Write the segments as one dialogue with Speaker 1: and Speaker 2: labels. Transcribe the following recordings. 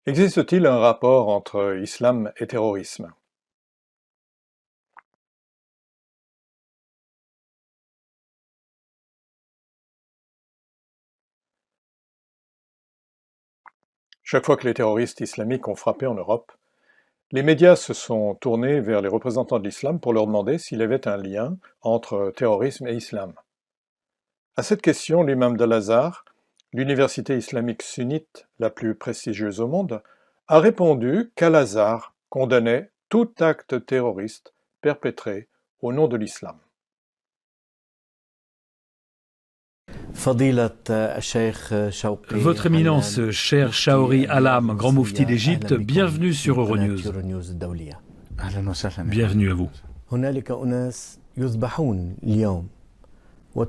Speaker 1: Existe-t-il un rapport entre islam et terrorisme? Chaque fois que les terroristes islamiques ont frappé en Europe, les médias se sont tournés vers les représentants de l'islam pour leur demander s'il y avait un lien entre terrorisme et islam. À cette question, l'imam d'Al-Azhar, l'université islamique sunnite la plus prestigieuse au monde, a répondu qu'Al-Azhar condamnait tout acte terroriste perpétré au nom de l'islam.
Speaker 2: Votre Éminence, cher Chaori Alam, grand moufti d'Égypte, bienvenue sur Euronews. Bienvenue à vous.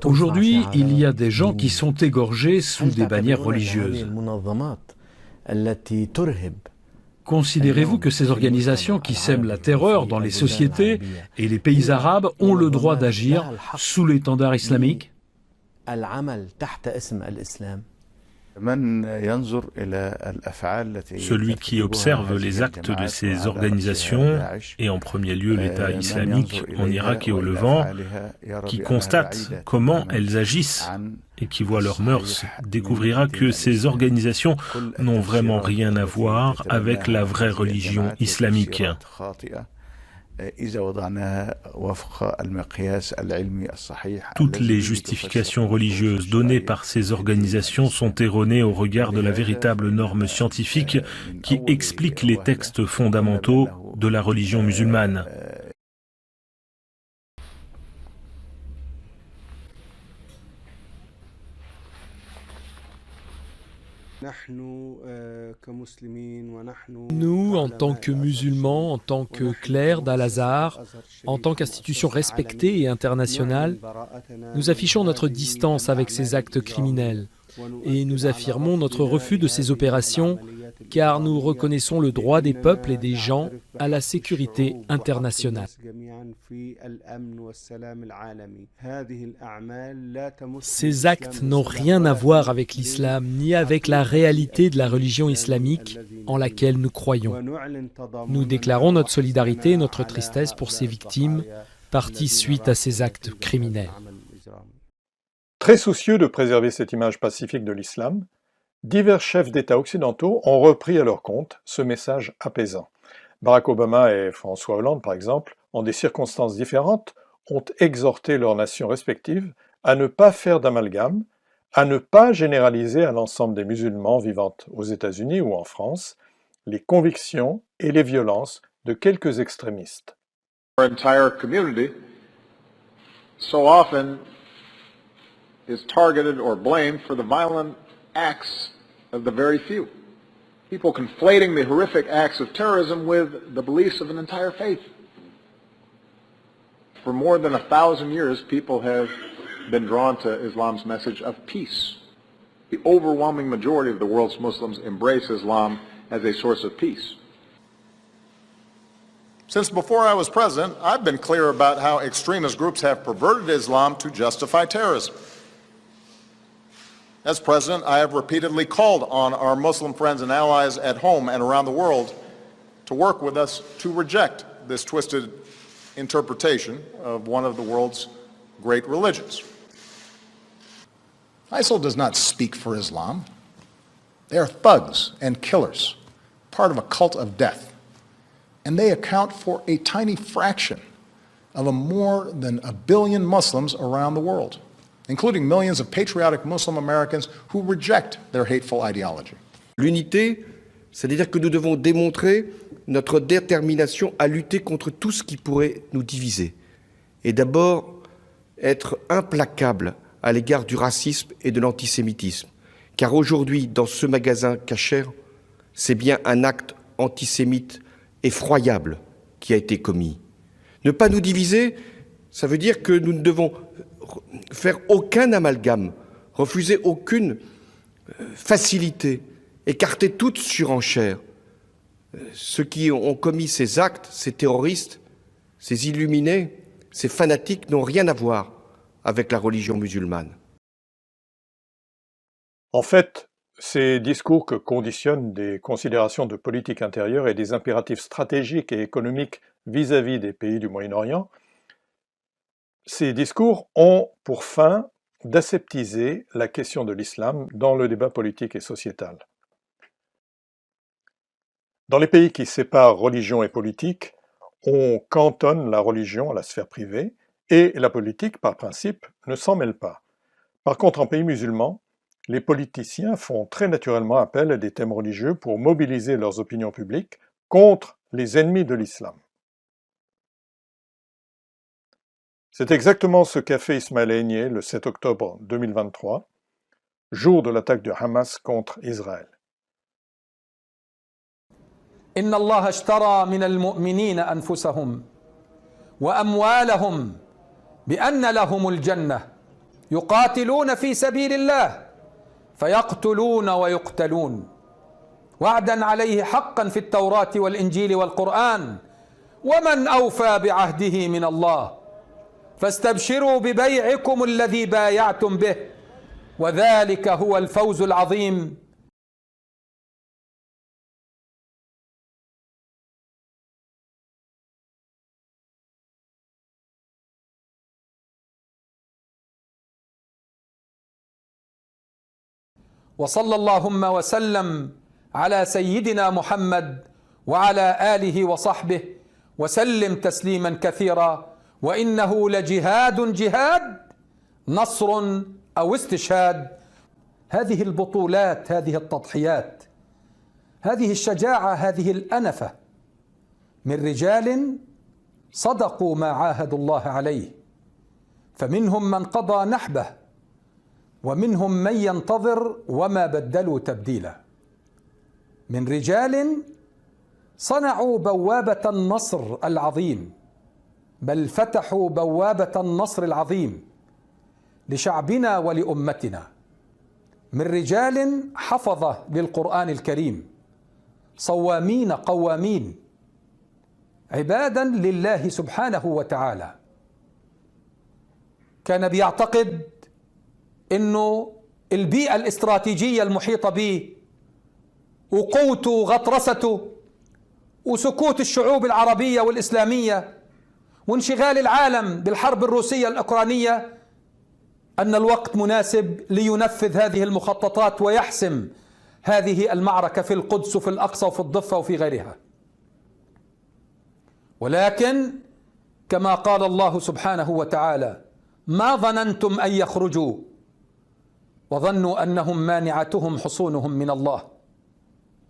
Speaker 2: Aujourd'hui, il y a des gens qui sont égorgés sous des bannières religieuses. Considérez-vous que ces organisations qui sèment la terreur dans les sociétés et les pays arabes ont le droit d'agir sous l'étendard islamique ?
Speaker 3: Celui qui observe les actes de ces organisations, et en premier lieu l'État islamique en Irak et au Levant, qui constate comment elles agissent et qui voit leurs mœurs, découvrira que ces organisations n'ont vraiment rien à voir avec la vraie religion islamique. Toutes les justifications religieuses données par ces organisations sont erronées au regard de la véritable norme scientifique qui explique les textes fondamentaux de la religion musulmane.
Speaker 4: Nous, en tant que musulmans, en tant que clercs d'Al-Azhar, en tant qu'institution respectée et internationale, nous affichons notre distance avec ces actes criminels et nous affirmons notre refus de ces opérations car nous reconnaissons le droit des peuples et des gens à la sécurité internationale. Ces actes n'ont rien à voir avec l'islam ni avec la réalité de la religion islamique en laquelle nous croyons. Nous déclarons notre solidarité et notre tristesse pour ces victimes parties suite à ces actes criminels.
Speaker 1: Très soucieux de préserver cette image pacifique de l'islam, divers chefs d'État occidentaux ont repris à leur compte ce message apaisant. Barack Obama et François Hollande, par exemple, en des circonstances différentes, ont exhorté leurs nations respectives à ne pas faire d'amalgame, à ne pas généraliser à l'ensemble des musulmans vivant aux États-Unis ou en France les convictions et les violences de quelques extrémistes.
Speaker 5: Our entire community so often is targeted or blamed for the violent acts of the very few. People conflating the horrific acts of terrorism with the beliefs of an entire faith. For more than 1,000 years, people have been drawn to Islam's message of peace. The overwhelming majority of the world's Muslims embrace Islam as a source of peace. Since before I was president, I've been clear about how extremist groups have perverted Islam to justify terrorism. As president, I have repeatedly called on our Muslim friends and allies at home and around the world to work with us to reject this twisted interpretation of one of the world's great religions. ISIL does not speak for Islam. They are thugs and killers, part of a cult of death. And they account for a tiny fraction of more than 1 billion Muslims around the world, including millions of patriotic Muslim Americans who reject their hateful ideology.
Speaker 6: L'unité, c'est-à-dire que nous devons démontrer notre détermination à lutter contre tout ce qui pourrait nous diviser. Et d'abord, être implacable à l'égard du racisme et de l'antisémitisme. Car aujourd'hui, dans ce magasin Kasher, c'est bien un acte antisémite effroyable qui a été commis. Ne pas nous diviser, ça veut dire que nous ne devons faire aucun amalgame, refuser aucune facilité, écarter toute surenchère. Ceux qui ont commis ces actes, ces terroristes, ces illuminés, ces fanatiques n'ont rien à voir avec la religion musulmane.
Speaker 1: En fait, Ces discours que conditionnent des considérations de politique intérieure et des impératifs stratégiques et économiques vis-à-vis des pays du Moyen-Orient, ces discours ont pour fin d'aseptiser la question de l'islam dans le débat politique et sociétal. Dans les pays qui séparent religion et politique, on cantonne la religion à la sphère privée et la politique, par principe, ne s'en mêle pas. Par contre, en pays musulmans, les politiciens font très naturellement appel à des thèmes religieux pour mobiliser leurs opinions publiques contre les ennemis de l'islam. C'est exactement ce qu'a fait Ismaël Haniyeh le 7 octobre 2023, jour de l'attaque du Hamas contre Israël.
Speaker 7: إن الله اشترى من المؤمنين أنفسهم وأموالهم بأن لهم الجنة يقاتلون في سبيل الله فيقتلون ويقتلون وعدا عليه حقا في التوراة والإنجيل والقرآن ومن أوفى بعهده من الله فاستبشروا ببيعكم الذي بايعتم به وذلك هو الفوز العظيم. وصلى اللهم وسلم على سيدنا محمد وعلى آله وصحبه وسلم تسليما كثيرا وإنه لجهاد جهاد نصر أو استشهاد. هذه البطولات، هذه التضحيات، هذه الشجاعة، هذه الأنفة من رجال صدقوا ما عاهدوا الله عليه، فمنهم من قضى نحبه ومنهم من ينتظر وما بدلوا تبديلا، من رجال صنعوا بوابة النصر العظيم، بل فتحوا بوابة النصر العظيم لشعبنا ولأمتنا، من رجال حفظة للقرآن الكريم، صوامين قوامين، عبادا لله سبحانه وتعالى. كان بيعتقد إنه البيئة الاستراتيجية المحيطة به وقوته وغطرسته وسكوت الشعوب العربية والإسلامية وانشغال العالم بالحرب الروسية الأوكرانية أن الوقت مناسب لينفذ هذه المخططات ويحسم هذه المعركة في القدس وفي الأقصى وفي الضفة وفي غيرها. ولكن كما قال الله سبحانه وتعالى: ما ظننتم أن يخرجوا وظنوا أنهم مانعتهم حصونهم من الله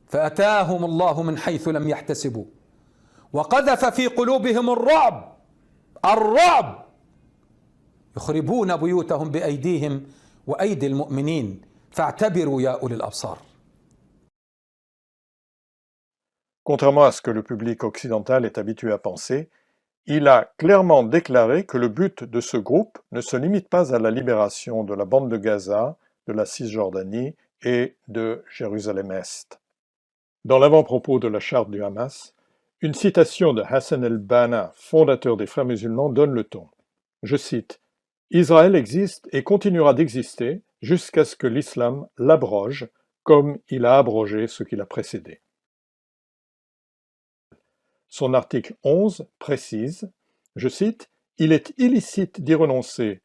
Speaker 7: فأتاهم الله من حيث لم يحتسبوا وقذف في قلوبهم الرعب يخربون بيوتهم بأيديهم وأيدي المؤمنين فاعتبروا يا أولي الأبصار.
Speaker 1: Contrairement à ce que le public occidental est habitué à penser, il a clairement déclaré que le but de ce groupe ne se limite pas à la libération de la bande de Gaza, de la Cisjordanie et de Jérusalem-Est. Dans l'avant-propos de la charte du Hamas, une citation de Hassan el-Banna, fondateur des Frères musulmans, donne le ton. Je cite: « Israël existe et continuera d'exister jusqu'à ce que l'islam l'abroge comme il a abrogé ce qui l'a précédé. » Son article 11 précise, je cite, « Il est illicite d'y renoncer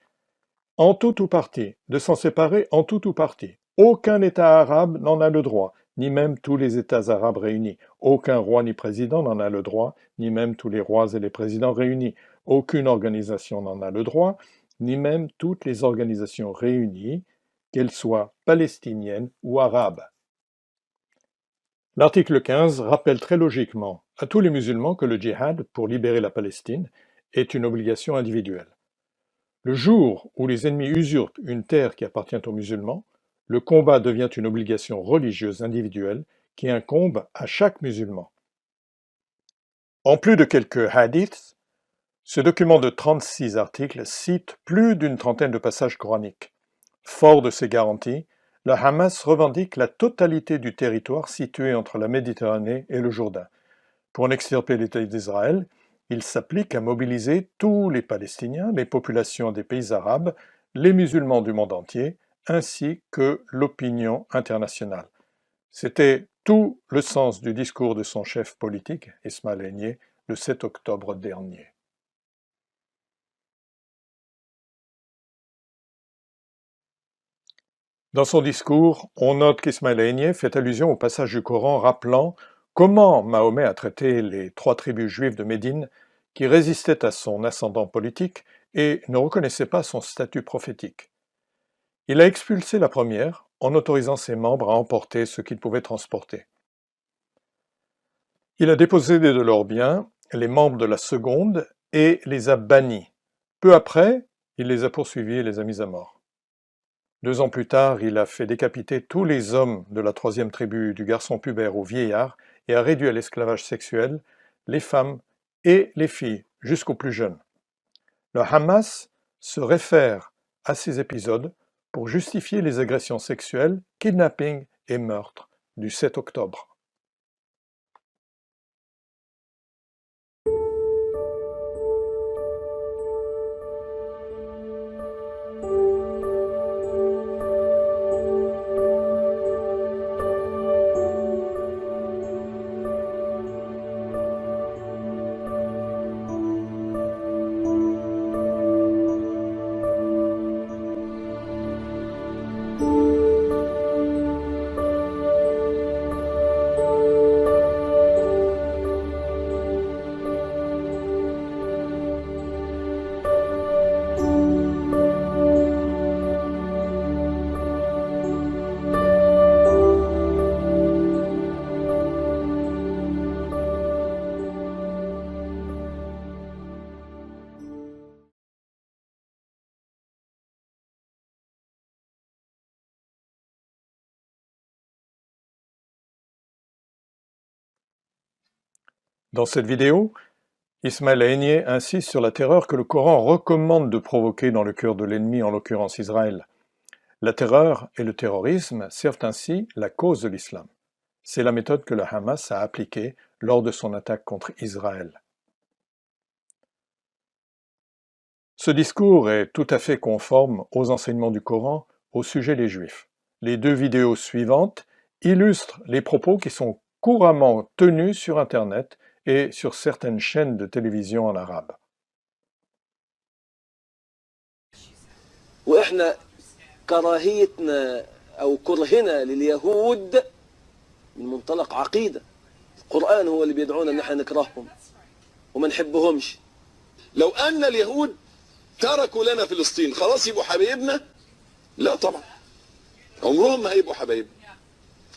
Speaker 1: en tout ou partie, de s'en séparer en tout ou partie. Aucun État arabe n'en a le droit, ni même tous les États arabes réunis. Aucun roi ni président n'en a le droit, ni même tous les rois et les présidents réunis. Aucune organisation n'en a le droit, ni même toutes les organisations réunies, qu'elles soient palestiniennes ou arabes. » L'article 15 rappelle très logiquement à tous les musulmans que le djihad pour libérer la Palestine est une obligation individuelle. Le jour où les ennemis usurpent une terre qui appartient aux musulmans, le combat devient une obligation religieuse individuelle qui incombe à chaque musulman. En plus de quelques hadiths, ce document de 36 articles cite plus d'une trentaine de passages coraniques. Fort de ces garanties, le Hamas revendique la totalité du territoire situé entre la Méditerranée et le Jourdain. Pour en extirper l'État d'Israël, il s'applique à mobiliser tous les Palestiniens, les populations des pays arabes, les musulmans du monde entier, ainsi que l'opinion internationale. C'était tout le sens du discours de son chef politique, Ismaël Haniyeh, le 7 octobre dernier. Dans son discours, on note qu'Ismaël Haniyeh fait allusion au passage du Coran rappelant comment Mahomet a traité les 3 tribus juives de Médine qui résistaient à son ascendant politique et ne reconnaissaient pas son statut prophétique. Il a expulsé la première en autorisant ses membres à emporter ce qu'ils pouvaient transporter. Il a dépossédé de leurs biens les membres de la seconde et les a bannis. Peu après, il les a poursuivis et les a mis à mort. 2 ans plus tard, il a fait décapiter tous les hommes de la 3e tribu, du garçon pubère au vieillard, et a réduit à l'esclavage sexuel les femmes et les filles, jusqu'aux plus jeunes. Le Hamas se réfère à ces épisodes pour justifier les agressions sexuelles, kidnappings et meurtres du 7 octobre. Dans cette vidéo, Ismaël Haniyeh insiste sur la terreur que le Coran recommande de provoquer dans le cœur de l'ennemi, en l'occurrence Israël. La terreur et le terrorisme servent ainsi la cause de l'islam. C'est la méthode que le Hamas a appliquée lors de son attaque contre Israël. Ce discours est tout à fait conforme aux enseignements du Coran au sujet des Juifs. Les 2 vidéos suivantes illustrent les propos qui sont couramment tenus sur Internet et sur certaines chaînes de télévision en arabe.
Speaker 8: وإحنا كراهيتنا أو كرهنا لليهود من منطلق عقيدة. القرآن هو اللي بيدعونا إن احنا نكرههم وما نحبهمش.
Speaker 9: لو أن اليهود تركوا لنا فلسطين خلاص يبقوا حبايبنا؟ لا طبعا. عمرهم ما هيبقوا حبايبنا.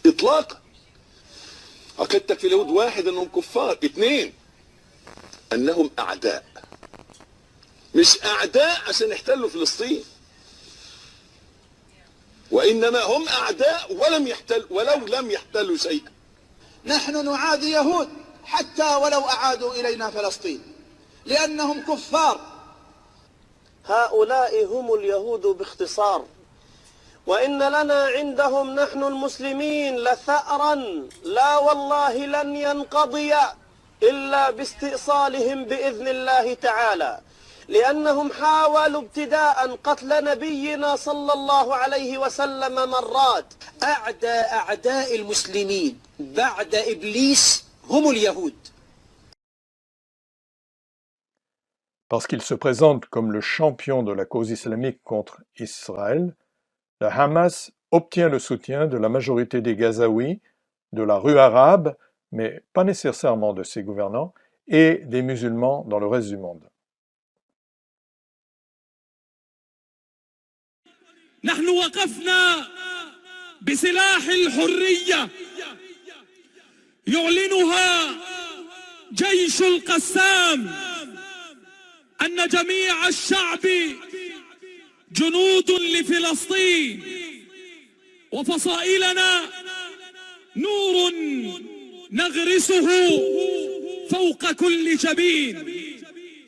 Speaker 9: إطلاقا. عقيدتك في اليهود 1 انهم كفار، 2 انهم اعداء. مش اعداء عشان يحتلوا فلسطين. وانما هم اعداء ولو لم يحتلوا شيئا.
Speaker 10: نحن نعادي يهود حتى ولو اعادوا الينا فلسطين لانهم كفار.
Speaker 8: هؤلاء هم اليهود باختصار. وإن لنا عندهم نحن المسلمين لثأرا لا والله لن ينقضي إلا باستئصالهم بإذن الله تعالى، لأنهم حاولوا ابتداء قتل نبينا صلى الله عليه وسلم مرات.
Speaker 10: أعداء المسلمين بعد إبليس هم اليهود.
Speaker 1: Parce qu'il se présente comme le champion de la cause islamique contre Israël, le Hamas obtient le soutien de la majorité des Gazaouis, de la rue arabe, mais pas nécessairement de ses gouvernants, et des musulmans dans le reste du monde.
Speaker 11: نحن وقفنا بسلاح الحرية يعلنها جيش القسام أن جميع الشعب جنود لفلسطين وفصائلنا نور نغرسه فوق كل جبين.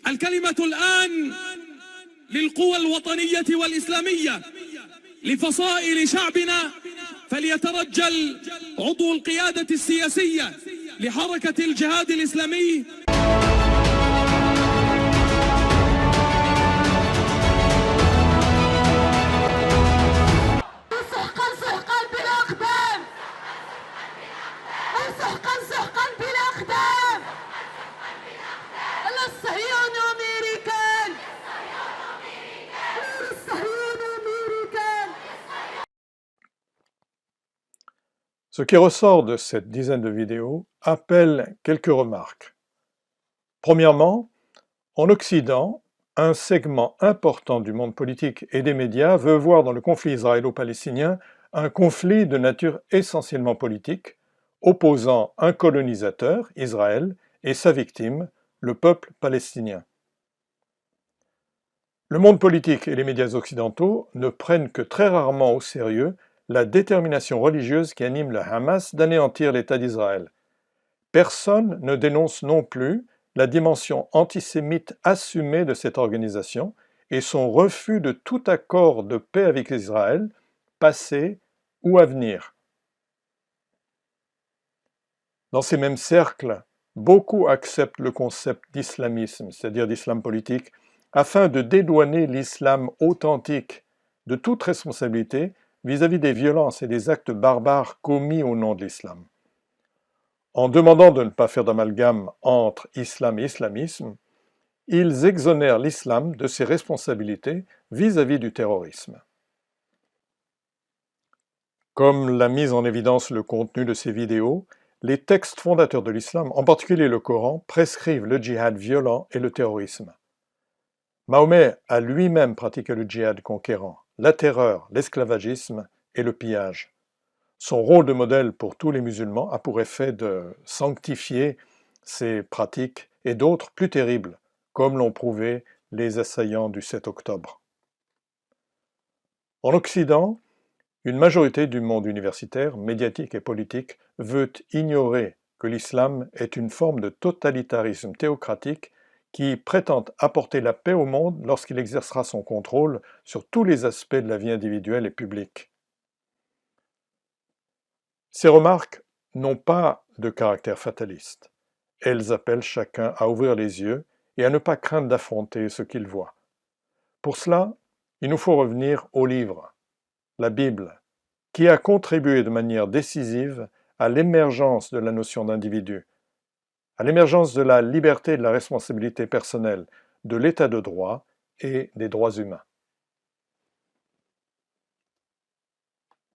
Speaker 11: الكلمة الآن للقوى الوطنية والإسلامية لفصائل شعبنا، فليترجل عضو القيادة السياسية لحركة الجهاد الإسلامي
Speaker 1: Ce qui ressort de cette dizaine de vidéos appelle quelques remarques. Premièrement, en Occident, un segment important du monde politique et des médias veut voir dans le conflit israélo-palestinien un conflit de nature essentiellement politique, opposant un colonisateur, Israël, et sa victime, le peuple palestinien. Le monde politique et les médias occidentaux ne prennent que très rarement au sérieux la détermination religieuse qui anime le Hamas d'anéantir l'État d'Israël. Personne ne dénonce non plus la dimension antisémite assumée de cette organisation et son refus de tout accord de paix avec Israël, passé ou à venir. Dans ces mêmes cercles, beaucoup acceptent le concept d'islamisme, c'est-à-dire d'islam politique, afin de dédouaner l'islam authentique de toute responsabilité vis-à-vis des violences et des actes barbares commis au nom de l'islam. En demandant de ne pas faire d'amalgame entre islam et islamisme, ils exonèrent l'islam de ses responsabilités vis-à-vis du terrorisme. Comme l'a mis en évidence le contenu de ces vidéos, les textes fondateurs de l'islam, en particulier le Coran, prescrivent le djihad violent et le terrorisme. Mahomet a lui-même pratiqué le djihad conquérant, la terreur, l'esclavagisme et le pillage. Son rôle de modèle pour tous les musulmans a pour effet de sanctifier ces pratiques et d'autres plus terribles, comme l'ont prouvé les assaillants du 7 octobre. En Occident, une majorité du monde universitaire, médiatique et politique veut ignorer que l'islam est une forme de totalitarisme théocratique qui prétend apporter la paix au monde lorsqu'il exercera son contrôle sur tous les aspects de la vie individuelle et publique. Ces remarques n'ont pas de caractère fataliste. Elles appellent chacun à ouvrir les yeux et à ne pas craindre d'affronter ce qu'il voit. Pour cela, il nous faut revenir au livre, la Bible, qui a contribué de manière décisive à l'émergence de la notion d'individu, à l'émergence de la liberté et de la responsabilité personnelle, de l'état de droit et des droits humains.